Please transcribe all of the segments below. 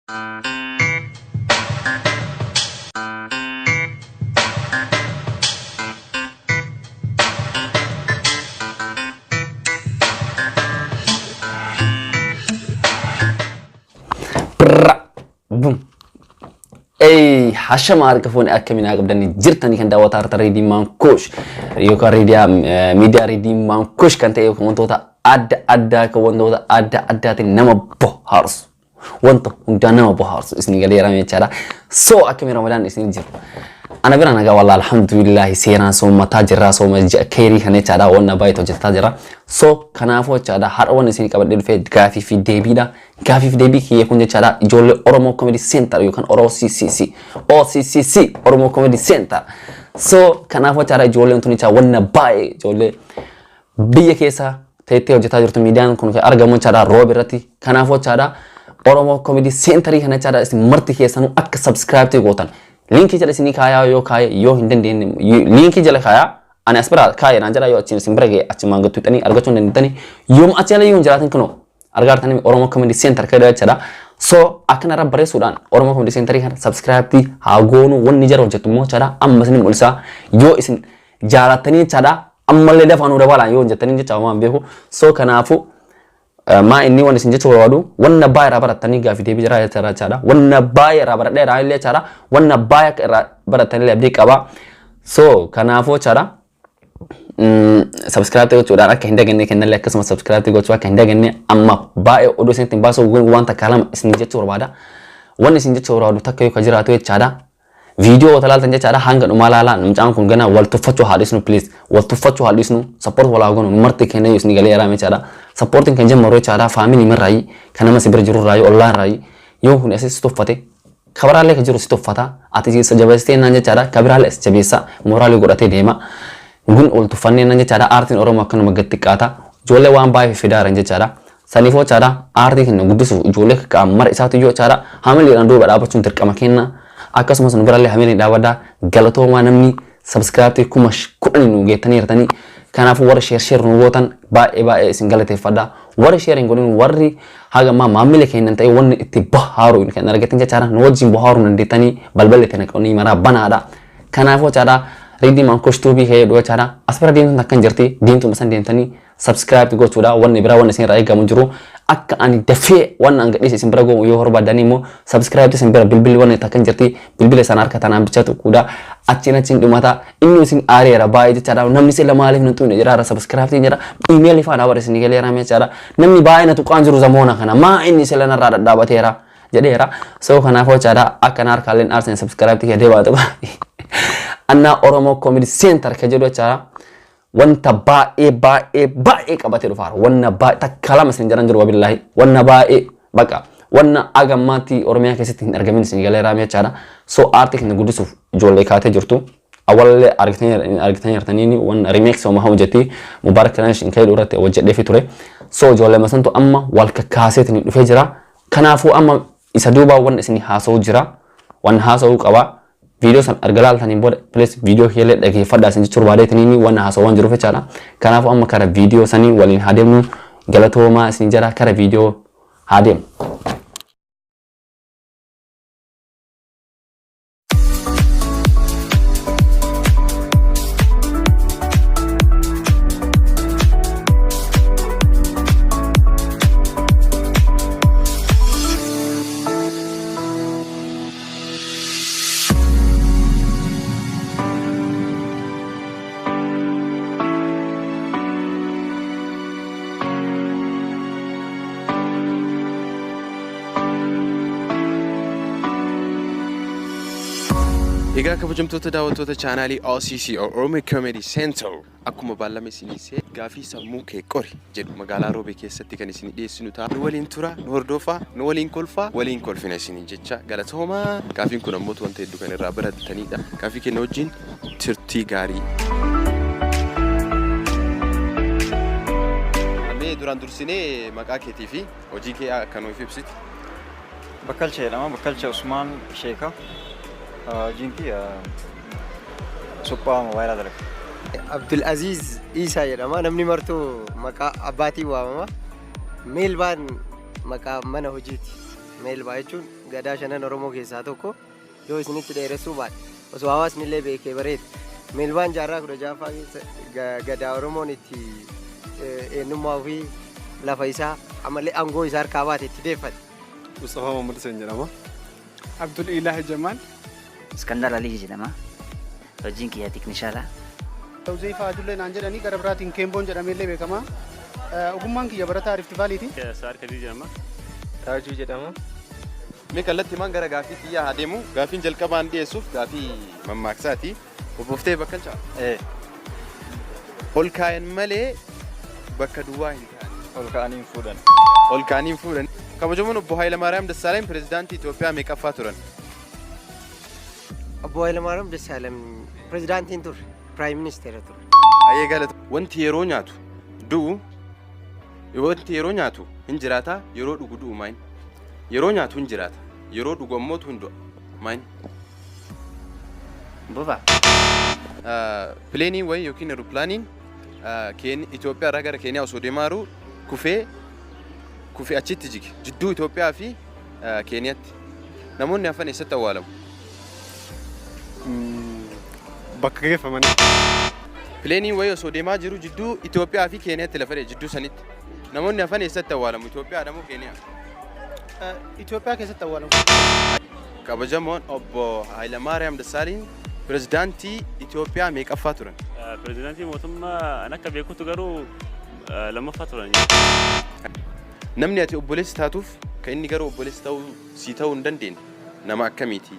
Boom. Hey, Hasham Arkafon Akamina Gabdani Jirtani can Dawata Reading Man Kush. You can read media reading man Kush can take Montota Adda Kawondo Adda Nama Bohars. Want to Undana Bohars is Nigalera Mechara. So Akamira Ramadan is in Jir. Anagranaga wala alhamdulillah siran so matajira so keri hane chada wonna bayto jetajira so kanafo chada har wonna sin kabadil fe gafi fi debida gafi fi debi ki kunje chada jolle oromo comedy center you can oro ccc oromo comedy center so kanafo chada jolle untuni cha wonna bay jolle biye kesa tete jetajirto midan kun ke argamo chada robirati kanafo chada oromo comedy center hane chada is marti kesanu ak subscribe te gotan linki jala sini kaya yo hinden den linki jala kaya ana aspira kaya na jala yo chin simbrege achimanga tutani argachon den tani yom achala yom jala tin kono argar tani oromo comedy center kada chada so akana rabbare sudan oromo comedy center kan subscribe ti ha gonu wonni jaro jetumo chada amma sini mulsa yo isin jala tani chada amma le dafanu da wala yo jetani chawa behu so kanafu ma inni wanda sinje to wadu wanna baya rabara tani gafi de bijara ya tara chada wanna baya rabara de ra le chada wanna baya rabara tani le abdi kaba so kana fo chada subscribe to choda ka hinda genne ken le kasma subscribe to choda ka hinda genne amma baya odo sentin baso wanta kalam sinje to wada wanna sinje to wadu takay ka jira to chada video talal tanje chada hanga malala namchan kun gana wal tufacho hadisnu please wal tufacho hadisnu support wala gono marti kene yusni gale yara me chada supporting kan jamaro chada family mer rai kana masibir juru rai online rai yo hun asis tufate khabara le juru stufata ati ji sajabaste nanje chada kabira le jabisa morali godate dema gun ol tufanne nanje chada artin oro makkan magatti kata jole wan bai fidar nanje chada sanifo chada arti hin gudusu jole ka mar isatu yo chada hamili rando bada bacun terkama kenna akasumas nubaralle hamili dawada galato ma namni subscribe te kumash kudani nu getani ratani kana fu war share nu wotan ba singalate fada war share ngonin warri haga ma mamile kenan tay wonni ittiba haru in kana ragatin cara no jim boharu nan ditani balballe tan koni mara banada kana fu cara ridi man koshtu bi he do cara aspara din nakkan jirti din tu masan din tani subscribe go chuda wonni bra wonni sin rai gamujuru akka ani dafe wannan ga disi simbra go yo horba dani mo subscribe to simbra bilbil wonni takkan jirti bilbil sanar kata nam bichatu kuda acina cin dumata inno sin area bai je cara namni se lamale nun tun jara subscribe ti jara email fa na wara sin gele rame cara namni bai na tu kanjuru zamona kana ma inni se lana rada dabatera jadi era so kana fo cara akanar kalen arsen subscribe ti de ba to anna oromo comedy center ke jodo cara wanta ba e kabate do far wanna ba takala masin jaran juro billahi wanna ba e baka wanna agamati oromia ke sitin argamin sin gale rame cara so artik ne gudusu jolle kate jurtu awal argtan yartanini wan remix o mahawjati mubarak nash in kaydo rate wajde fiture so jolle masanto amma wal ka kaset ni dufe jira kanafu amma isa duba wan isni haso jira wan haso qawa video san argalal tani bod please video hele dake fada sin churbade tanini wan haso wan juro fe cara kanafu amma kara video sani walin hademu galato ma sin jara kara video hadem Egaa kabajamtoota daawwattoota chaanaalii OCC Oromo Comedy Center akkuma baallame isinii gaafii sammuu kee qori jedhu magaalaa Roobee keessatti kan isin dhiyeessinu ta'a. Nu waliin tura, nu hordofaa, nu waliin kolfaa, waliin kolfina isinii jecha galatoomaa. Gaafiin kun ammoo wanta hedduu kan irraa baratanidha. Gaafii kenna wajjin turtii gaarii. Mee duraan dursinee maqaa keetii fi hojii kee akka nuuf ibsitu. Bakkalcha jedhama. Bakkalcha Usmaan Sheeka. جينكي سوبا موبايل هذا عبد العزيز عيسى يرما نمني مرتو مكا أباتي وامما ميلبان مكا منا هجيتي Meelbaa jechuun gadaa shanan Oromoo keessaa tokko yoo isinitti dheeressuu baate osoo hawaasni illee beekee bareedu. Meelbaan jaarraa 16ffaa keessa gadaa Oromoon itti eenyummaa ofii lafa isaa amallee aangoo isaa harkaa baate itti deeffate. Mustafa Mamadou Seen jedhama. Abdul Ilaah Jamal. Iskandar Ali jedhama. Hojiin kiyya tiknishaadha. Uzaifa Adulle naan jedhanii gara biraatiin Keemboon jedhameellee beekama. Ogummaan kiyya barataa Rift Vaaliiti. Saar Kadir jedhama. Taajuu jedhama. Mee kallattii maan gara gaaffii kiyyaa haa deemu. Gaaffiin jalqabaan dhiyeessuuf gaaffii mammaaksaati. Obboftee bakkalcha. Ol kaa'an malee bakka duwwaa hin taane. Ol ka'anii hin fuudhan. Ol kaa'anii hin fuudhan. Kabajamoon obbo Hayilamaariyaam Dassaalany pirezidaantii Itoophiyaa meeqaffaa turan? Obbo Hayilamaariyaam Dassaalany pirezidaantiin ture. Piraayim ministeera ture. Ayyee galata. Wanti yeroo nyaatu du'u wanti yeroo nyaatu hin jiraata yeroo dhugu du'u maayin? Yeroo nyaatu hin jiraata yeroo dhugu ammoo hin du'a maayin? Buufa. Pileeniin wayii yookiin eropilaaniin Itoophiyaa irraa gara Keeniyaa osoo deemaa jiru kufee achitti jige jidduu Itoophiyaa fi Keeniyaatti. Namoonni hafan eessatti awwaalamu? Bakka geeffamanii. Pileeniin wayii osoo deemaa jiru jidduu Itoophiyaa fi Keeniyaatti lafa jidduu sanitti. Namoonni hafan eessatti awwaalamu? Itoophiyaa moo Keeniyaa? Itoophiyaa keessatti awwaalamu. Kabajamoon obbo Hayilamaariyaam Dassaalany pirezidaantii Itoophiyaa meeqaffaa turan? Pirezidaantii mootummaa akka beekutti garuu lammaffaa turan. Namni ati obboleessi taatuuf kan inni garuu obboleessi ta'uu hin dandeenye nama akkamiiti?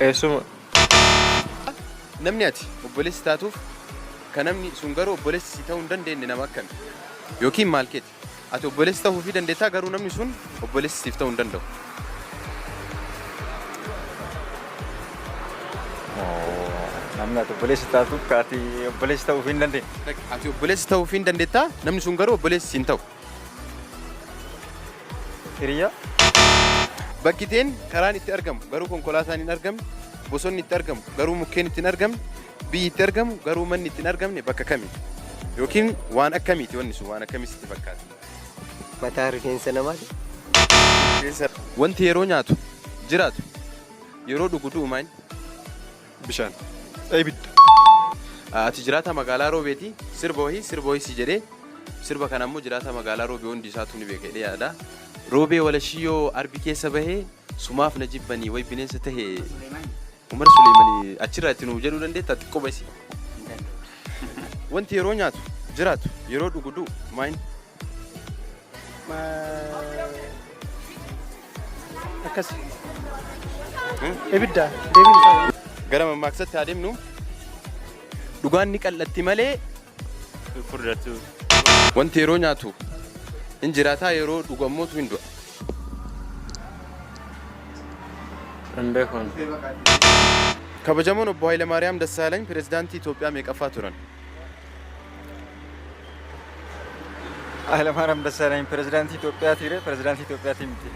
Eessuma. Namni ati obboleessi taatuuf kan namni sun garuu obboleessi ta'uu hin dandeenye nama akkami? Yookiin maal keeti? Ati obboleessi ta'uu fi dandeettaa garuu namni sun obboleessi siif ta'uu hin danda'u. Namni ati obboleessi taatuuf kaati obboleessi ta'uu hin dandeenye. Ati obboleessi ta'uu fi dandeettaa namni sun garuu obboleessi hin ta'u. Hiriyaa. Bakkiteen karaan itti argamu garuu konkolaataan hin argamne, bosonni itti argamu garuu mukkeen itti hin argamne, biyyi itti argamu garuu manni itti hin argamne bakka kami? Yookiin waan akkamiiti wanni sun waan akkamitti fakkaata? Mataa rifeensa namaati. Wanti yeroo nyaatu jiraatu yeroo dhugu du'u maayin? Bishaan. Ibidda. Ati jiraata magaalaa Roobeeti sirba wahii si jedhee sirba kana ammoo jiraata magaalaa Roobee hundi isaatu ni beeka jedhee yaada. Roobee walashiyoo arbi keessa bahee sumaaf na jibbanii way bineensa tahee Umar Suleemanii achirraa itti nuuf jedhuu dandeettaa xiqqoo basi. Wanti yeroo nyaatu jiraatu yeroo dhugu du'u maayin? Akkas. Ibidda deebiin isaa. Gara mammaaksatti haa deemnu. Dhugaan ni qal'atti malee Furdatu. wanti yeroo nyaatu hin jiraataa yeroo dhugu ammoo hin du'a. Dandeekon. Kabajamoon obbo Hayilamaariyaam Dassaalany pirezidaantii Itoophiyaa meeqaffaa turan? Hayilamaariyaam Dassaalany pirezidaantii Itoophiyaati re pirezidaantii Itoophiyaati miti.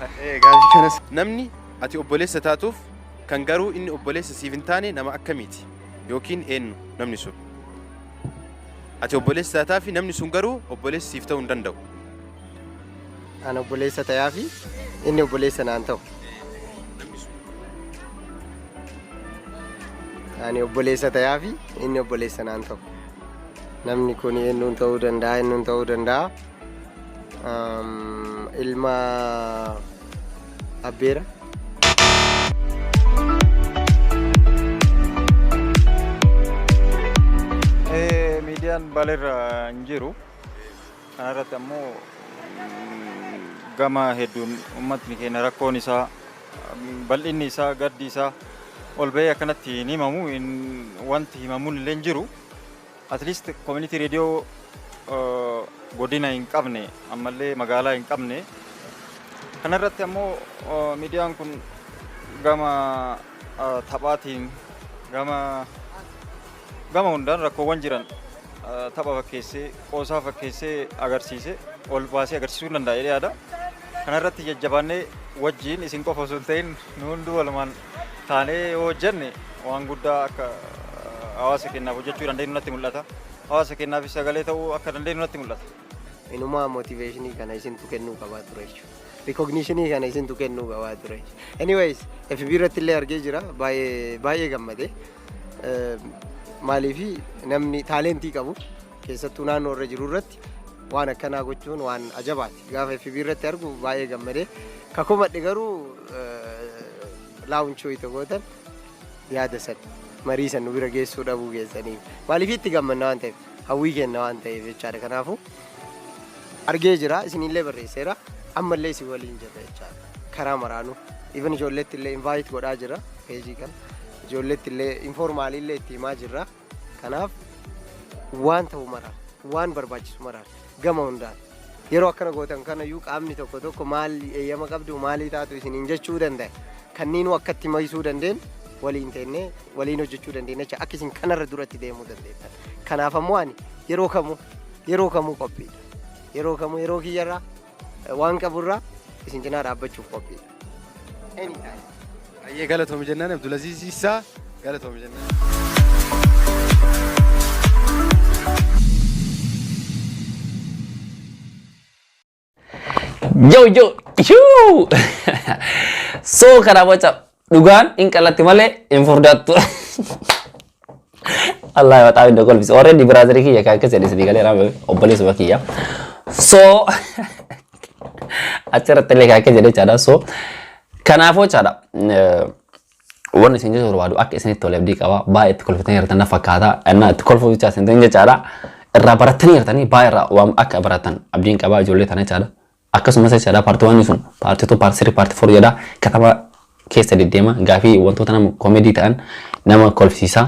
Gaaffii kanas namni ati obboleessa taatuuf kan garuu inni obboleessa siif hin taane nama akkamiiti? Yookiin eenyu namni sun? Ati obboleessa taataa fi namni sun garuu obboleessa siif ta'uu hin danda'u. Ani obboleessa ta'aa fi inni obboleessa naan ta'u. Ani obboleessa ta'aa fi inni obboleessa naan ta'u. Namni kun eenyuun ta'uu danda'a. Ilma Abbeera. Miidiyaan baaleerra hin jiru. Kanarratti ammoo gama hedduun uummatni keenya rakkoon isaa bal'inni isaa gaddi isaa ol bahee akkanatti hin himamu wanti himamuun illee hin jiru. At least community radio godina hin qabne ammallee magaalaa hin qabne. Kanarratti ammoo miidiyaan kun gama taphaatiin gama hundaan rakkoowwan jiran tapha fakkeessee qoosaa fakkeessee agarsiise ol baasee agarsiisuu danda'a jedhee yaada. Kanarratti jajjabaannee wajjin isin qofa osoo hin ta'in nu hunduu walumaan taanee yoo hojjenne waan guddaa akka hawaasa keenyaaf hojjechuu dandeenyu natti mul'ata. hawaasa kennaaf sagalee ta'uu akka dandeenyu natti mul'ata. Inuma motivationii kana isintu kennuu qabaa ture jechuudha. Recognitionii kana isintu kennuu qabaa ture jechuudha. Anyways, FB irratti illee argee jira baay'ee gammade. Maaliif namni taalentii qabu keessattuu naannoo irra jiru irratti waan akkanaa gochuun waan ajabaati. Gaafa FB irratti argu baay'ee gammade. Kakomadhe garuu laawunchoo itti gootan yaada san marii san nu bira geessuu dhabuu keessanii. Maaliif itti gammanna waan ta'eef hawwii kenna waan ta'eef jechaadha. Kanaafuu argee jira isinillee barreesseera ammallee isin waliin jirra jechaadha. Karaa maraanuu even ijoolleetti illee invite godhaa jira peejii kana. Ijoolleetti illee informaalii illee itti himaa jirra. Kanaaf waan ta'u maraan waan barbaachisu maraan gama hundaan yeroo akkana gootan kana iyyuu qaamni tokko maal eeyyama qabdu maalii taatu isiniin jechuu danda'a. Kanniinuu akkatti maysuu dandeenyu waliin teennee waliin hojjechuu dandeenya jecha akka isin kanarra duratti deemuu dandeettan. Kanaaf ammoo ani yeroo kamuu qophiidha. Yeroo kiyyarraa waan qaburraa isin cinaa dhaabbachuuf qophiidha. Anytime. Ayyee galatoom jennaan Abdulaziz Isaa galatoom jennaan. Yo so kana wacha dhugaan in qalatti malee in furdaattu. Allah wa ta'ala dokol bis already brother kiyya ka kase disi digale rabe obboleessa bakiyya. So achirratti illee ka kase jechaadha. So kanaafoo jechaadha wanni isin jechuun barbaadu akka isinitti tole abdii qaba baay'ee itti kolfatanii jirtan na fakkaata innaa itti kolfuu jecha isin jechaadha irraa baratanii jirtanii baay'ee irraa waan akka baratan abdiin qaba ijoollee tana jechaadha. Akkasumas jechaadha paartii waan sun paartii 2 paartii 3 paartii 4 jedha kataba keessa deddeema gaafii wantoota nama koomedii ta'an nama kolfisiisa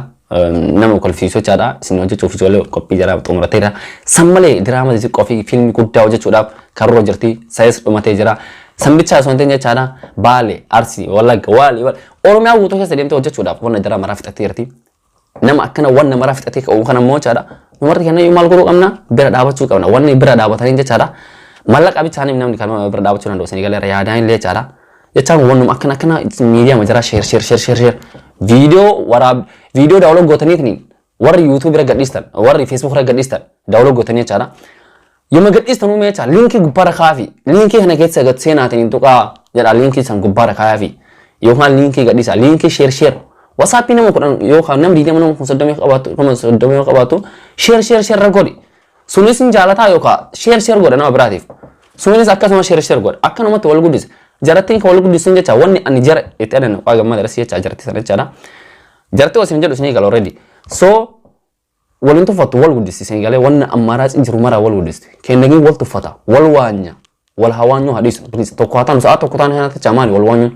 nama kolfisiisu jechaadha isin hojjechuuf ijoollee qophii jara xumurateera sammalee diraama xiqqoo fi fiilmii guddaa hojjechuudhaaf karoora jirti sayis dhumatee jira sambicha sonteen jechaadha Baale Arsii Wallagga Waali Oromiyaa guutuu keessa deemtee hojjechuudhaaf wanna diraama raafixatee jirti nama akkana wanna maraafixatee ka'u kana immoo jechaadha numarti kenna maal godhuu qabna bira dhaabachuu qabna wanni bira dhaabatanii jechaadha mallaqa bichaanii namni kan bira dhaabachuu danda'u isin galee yaadaan illee jechaadha jechaan wannuma akkana miidiyaa majara share video daawloo gootaniitiin warri YouTube bira gadhiistan warri Facebook bira gadhiistan daawloo gootanii jechaadha yoma gadhiistan uume jecha linkii gubbaara kaafi linkii kana keessa gad seenaatiin tuqaa jedha linkii san gubbaara kaafi yookaan linkii gadhiisa linkii share WhatsApp nama kudhan yookaan namni diidama nama soddoma qabaatu share ragodi sunis jaalataa yookaan share godha nama biraatiif sunis akkasuma share godha akka namatti wal guddisa jarattiin ka wal guddisan jecha wanni ani jara itti adan waa gammada rasi jecha jaratti sana jechaadha jarti wasim jedhu isin eegal already so walin tuffatu wal guddisi isin eegalee wanna ammaaraas injiru mara wal guddisi kennagin wal tuffata wal waanya wal hawaanyu hadisu tokko hatan sa'a tokko tan hanata chamani wal waanyu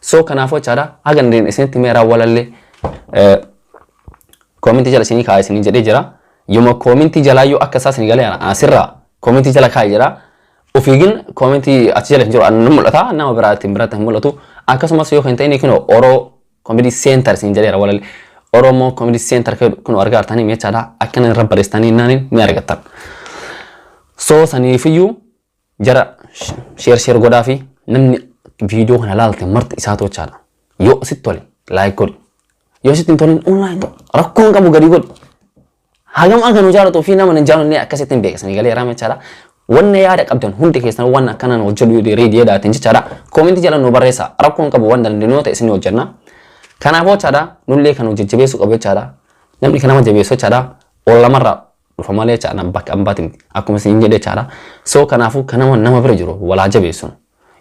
so kanaafoo jechaadha hagan den isinitti meeraa walalle commenti jala isin kaa isin jedhee jira yoma commenti jala yoo akka isaa isin eegalee asirra commenti jala kaa jira Ufigin commenti achi jala jiru annu mul'ata nama biraatiin mul'atu akkasumas yoo kan ta'e kino Oro Comedy Center sin jedheera walalle Oromo Comedy Center kino argaartanii meechaadha akkana irra bareestanii naanin ni argattan so saniifiyyu jara share godhaa fi namni video kana laalte marti isaa tochaadha yoo sitti tole like godhi yoo sitti tolen online rakkoon qabu gadi godhi hagam aganu jaalatu fi nama jaalonni akkasitti hin beekasanii galee raamechaadha wanna yaada qabdan hundi keessan wanna akkanaan hojjedhu reedii jedhaatiin jechaadha koomentii jala nu barreessa rakkoon qabu waan dandeenyoota isin hojjenna kanaafoo jechaadha nullee kan hojjechibeessu qabu jechaadha namni kanama jabeessu jechaadha ol lamarraa dhufa malee jechaadha bakka ambaatiin akkuma isin jedhe jechaadha so kanaafuu kanama nama bira jiru walaa jabeessu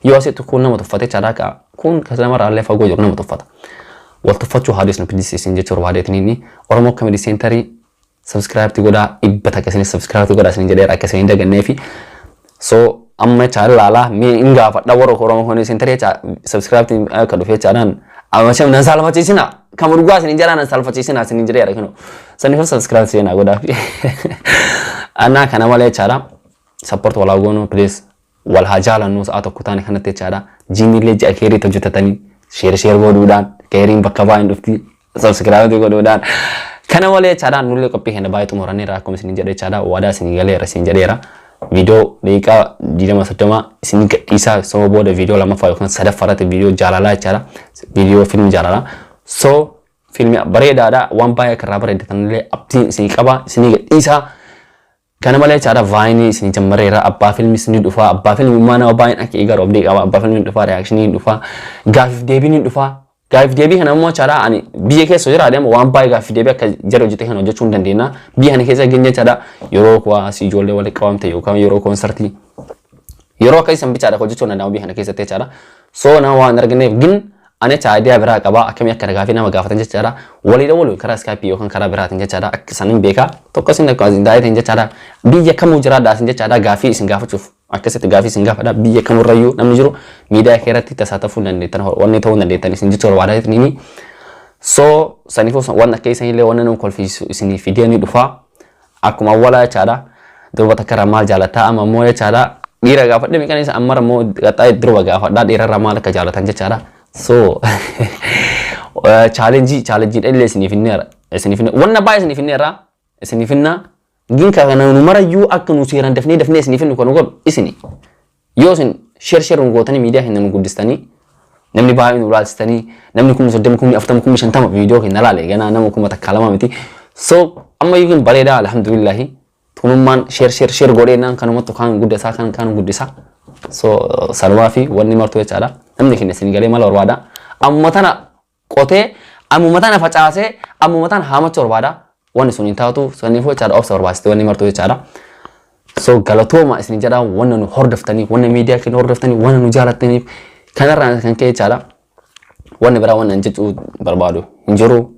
yoo asitti kun nama tuffate jechaadha kun namarraa illee fagoo jiru nama tuffata wal tuffachuu haadis nu pidisi isin jechuu barbaadeetiin inni Oromoo Comedy Center subscribe ti goda ibbata kasini subscribe ti goda sini jedheera akka sini daganneefi so amma chaal laala mi inga fadha waro Oromoo Comedy Center cha subscribe ti ka dhufe chaadhaan amma shem nan salfachiisina kamurgaa sini jedhaan salfachiisina sini jedheera kino sani subscribe sina goda ana kana malee chaadha support wala gono please wal hajala nu sa'a tokko taane kanatti chaadha jimile ja keeri hojjetatanii share godhuudhaan keeriin bakka baay'een dhufti subscribe ti godhuudhaan kana malee chaadhaan nullee qophii kenna baay'ee xumuraniira akkuma isin jedhee chaadhaa waadaa isin galeera isin jedheera video daqiiqaa 20 isin gadhiisaa sama booda video lamaffaa yookaan sadaffaarratti video jaalalaa jechaadha video film jaalalaa so filmi bareedaadha waan baay'ee karraa bareedatanillee abdiin isinii qaba isinii gadhiisa. Kana malee jechaadha vaayinii isinii jammareera abbaa filmi isinii dhufa abbaa filmi mana baay'een akka eegaru abdii qaba abbaa filmi dhufa reakshinii dhufa gaafiif deebiin dhufa. Gaafiif deebii kana immoo jechaadha ani biyya keessa jira adeema waan baay'ee gaafiif deebii akka jara hojjetee kan hojjechuu hin dandeenya. Biyya kana keessa geenye jechaadha yeroo kuwaas ijoollee walitti qabamte yookaan yeroo koonsartii yeroo akka isan bichaadha hojjechuu hin danda'amu biyya kana keessatti jechaadha. So nama waan argineef gin ani ayidiyaa biraa qaba akkamii akka gaafii nama gaafatan jechaadha. Waliidha walii karaa Skype yookaan karaa biraatiin jechaadha akka isaaniin beekaa tokko isin akka daayitiin jechaadha. Biyya kamuu jiraadha isin jechaadha gaafii isin gaafachuuf akkasitti gaafii isin gaafadha biyya kamurrayyuu namni jiru miidiyaa keerratti tasaatafuu dandeettan wanni ta'uu dandeettan isin jechuudha barbaadaatini. So saniifuu waan akka isanillee waan nama kolfiisu isinii fideeni dhufa akkuma awwaalaa jechaadha. Durba takka maal jaalataa amma immoo jechaadha dhiira gaafadhe miqaan isa amma immoo qaxxaa'ee durba gaafadhaa dhiirarraa maal akka jaalatan jechaadha. So challenge illee isinii finneera wanna baay'ee isinii finna gin kana numarayyuu akka nu seeran dafnee isinii finnu kan godhu isini yoo isin share gootanii miidiyaa hin nu guddistanii namni baay'ee nu laalchistanii namni 30,000 viidiyoo hin laale ganaa nama 1,000 miti. So amma yukin bareeda alhamdulillah tunummaan share godheenaan kanumatti kan guddisaa kan guddisa. So sanumaa fi wanni martuu jechaadha namni keenya isin galee mala barbaada amma tana qotee amma tana facaasee amma tana haamachuu barbaada wanni sun hin taatu saniifuu jechaadha obsa barbaachiste wanni martuu jechaadha. So galatooma isin jedha wanna nu hordoftanii wanna miidiyaa keenya hordoftanii wanna nu jaalattaniif kanarraa kan ka'e jechaadha wanni biraa wanna jechuu barbaadu hin jiru.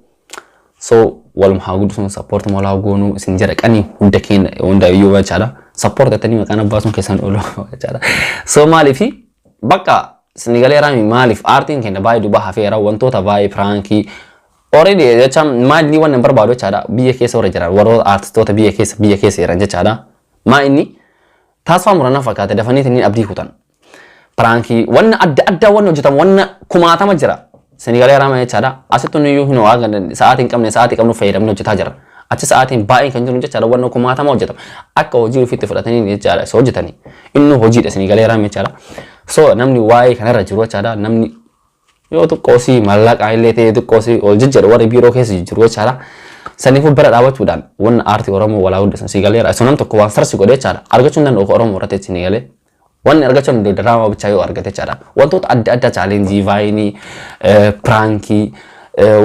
So walum haa guddisuun support moolaa goonuu isin jedha qanii hunda keenya hunda iyyuu jechaadha. Support atanii maqaan abbaasuun keessan oolu jechaadha. So maaliifi bakka Senegalee raami maaliif aartiin keenya baay'ee dubbaa hafeera wantoota baay'ee pirankii already jecha maalli waan nan barbaadu jechaadha biyya keessa warra jiran warra aartistoota biyya keessa jiran jechaadha. Maa inni taasifaa murannaa fakkaate dafaniitiin abdii kutan pirankii wanna adda wanna hojjetamu wanna kumaatama jira Senegalee raama jechaadha. Asitti nuyyuu hin waagan sa'aatiin qabnu fayyadamne hojjetaa jira. Achi sa'aatiin baay'een kan jiru jechaadha wanna kumaatama hojjetama akka hojii ofiitti fudhatanii jechaadha isa hojjetanii inni hojiidha Senegalee raama jechaadha. So namni waa'ee kanarra jiru jechaadha namni yoo xiqqoosii mallaqaa illee ta'ee xiqqoosii ol jijjiirra warri biiroo keessa jiru jechaadha. Saniifuu bira dhaabachuudhaan wanna aartii Oromoo walaa hundeessan Senegalee sonam tokko waan sarsi godhe jechaadha argachuun danda'u Oromoo irratti Senegalee wanni argachuun danda'u daraama bichaa yoo argate jechaadha wantoota adda chaalenjii vaayinii pirankii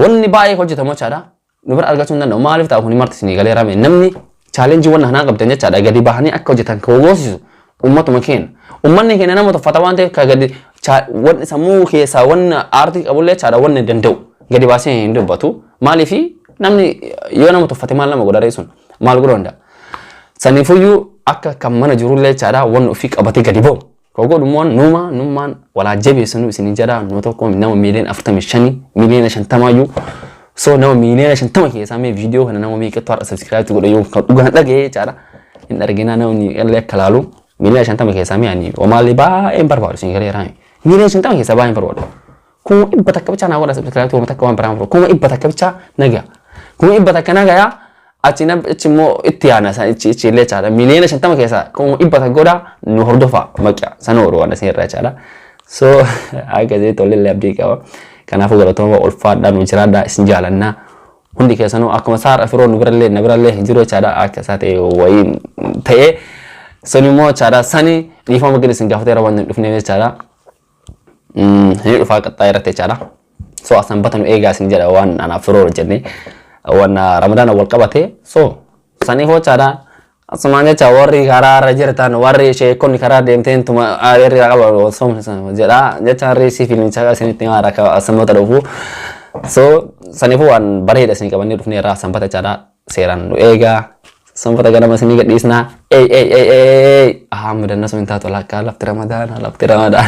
wanni baay'ee hojjetamu jechaadha nu bira argachuun danda'u maaliif ta'u kuni marti Senegalee raame namni chaalenjii wanna hanaa qabdan jechaadha gadi bahanii akka hojjetan kan goosisu ummatuma keenya ummanni keenya nama tuffata waan ta'eef ka gadi wanni sammuu keessaa wanna aartii qabullee jechaadha wanni danda'u gadi baasee hin dubbatu maaliifi namni yoo nama tuffate maal nama godharee sun maal godhu danda'a. Saniifuyyuu akka kan mana jirullee jechaadha wanni ofii qabatee gadi ba'u kogodhumoon nummaan walaa jabeessanu isin jedha nu tokko nama miiliyoona 45 miiliyoona 50 iyyuu. So nama miiliyoona 50 keessaa mee viidiyoo kana nama meeqatu har'a subscribe godhe yoo kan dhugaan dhagee jechaadha hin argina namni illee akka laalu miiliyoona 50 keessaa mee ani omaallee baay'een barbaadu Senegalee raame miiliyoona 50 keessaa baay'een barbaadu kuma dhibba takka bichaa naa godha subscribe kuma takka waan biraan kuma dhibba takka bichaa nagaa kuma dhibba takka nagaa achi immoo itti yaana ichi illee jechaadha miiliyoona 50 keessaa kuma dhibba takka godha nu hordofa maqaa sana oolu waan isin irraa jechaadha. So akka jedhe tollee abdii qaba kanaafuu galatooma ulfaadhaa nu jiraadhaa isin jaalannaa hundi keessanuu akkuma saara firoo nu birallee jiru jechaadha akka isaa ta'e wayiin ta'ee sani immoo jechaadha sani dhiifama gadi isin gaafateera waan hin dhufneef jechaadha hin dhufaa qaxxaa irratti jechaadha. So sanbata nu eegaa isin jedha waan anaaf firoo jennee waan ramadaana wal qabate so sani hoo jechaadha asumaan jecha warri karaa irra jirtan warri sheekonni karaa deemteen tuma irri qaba somsan jedha jecha harri si fiilmicha isinitti maara ka sanbata dhufu. So saniifuu waan bareeda isin qabannee dhufnee irraa sanbata jechaadha seeraan nu eegaa sanbata ganama isinii gadhiisnaa mudanna sun taatu lakkaa lafti ramadaana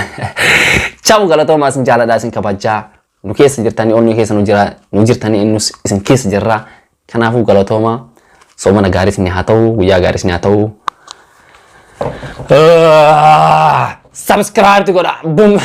ciao galatoomaa isin jaaladhaa isin kabajaa nu keessa jirtanii ol nu keessa nu jirtanii innus isin keessa jirraa kanaafuu galatoomaa soomana gaarii isin haa ta'u guyyaa gaarii isin haa ta'u subscribe godhaa boom